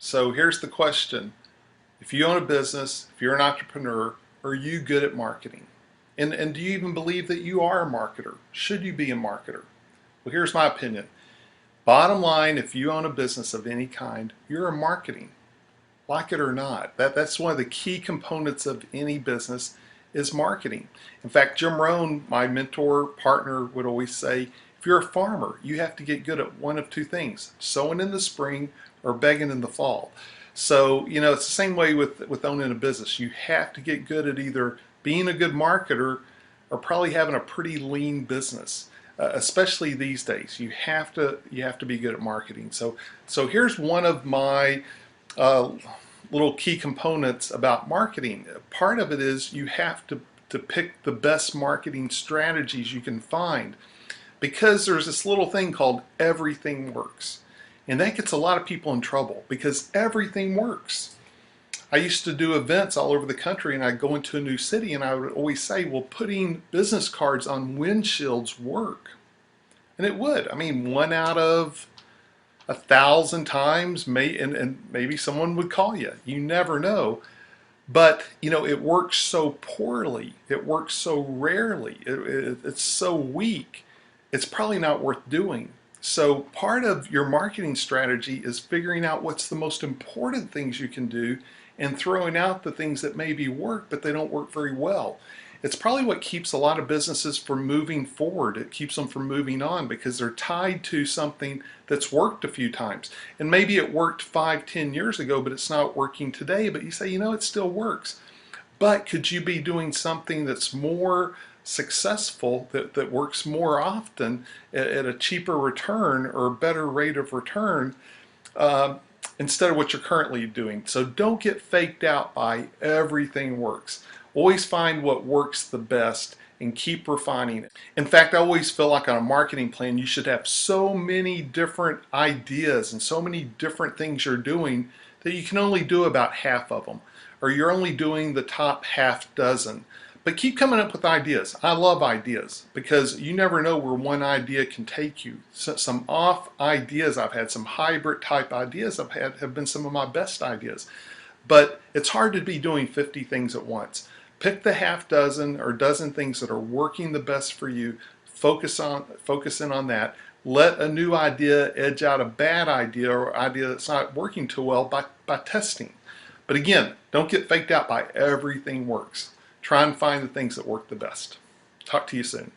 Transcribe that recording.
So here's the question. If you own a business, if you're an entrepreneur, are you good at marketing? And do you even believe that you are a marketer? Should you be a marketer? Well, here's my opinion. Bottom line, if you own a business of any kind, you're a marketing, like it or not. That's one of the key components of any business is marketing. In fact, Jim Rohn, my mentor partner, would always say, if you're a farmer, you have to get good at one of two things, sowing in the spring or begging in the fall. So, it's the same way with owning a business. You have to get good at either being a good marketer or probably having a pretty lean business. Especially these days, you have to be good at marketing. So here's one of my uh, little key components about marketing. Part of it is you have to pick the best marketing strategies you can find, because there's this little thing called everything works. And that gets a lot of people in trouble because everything works. I used to do events all over the country, and I'd go into a new city and I would always say, well, putting business cards on windshields work. And it would. I mean, one out of 1,000 times, and maybe someone would call you. You never know. But it works so poorly. It works so rarely. It's so weak. It's probably not worth doing. So part of your marketing strategy is figuring out what's the most important things you can do and throwing out the things that maybe work, but they don't work very well. It's probably what keeps a lot of businesses from moving forward. It keeps them from moving on because they're tied to something that's worked a few times. And maybe it worked 5, 10 years ago, but it's not working today. But you say, it still works. But could you be doing something that's more successful, that works more often at a cheaper return or a better rate of return instead of what you're currently doing? So don't get faked out by everything works. Always find what works the best and keep refining it. In fact, I always feel like on a marketing plan, you should have so many different ideas and so many different things you're doing that you can only do about half of them, or you're only doing the top half dozen. But keep coming up with ideas. I love ideas because you never know where one idea can take you. So some off ideas I've had, some hybrid type ideas I've had have been some of my best ideas. But it's hard to be doing 50 things at once. Pick the half dozen or dozen things that are working the best for you. Focus in on that. Let a new idea edge out a bad idea or idea that's not working too well by testing. But again, don't get faked out by everything works. Try and find the things that work the best. Talk to you soon.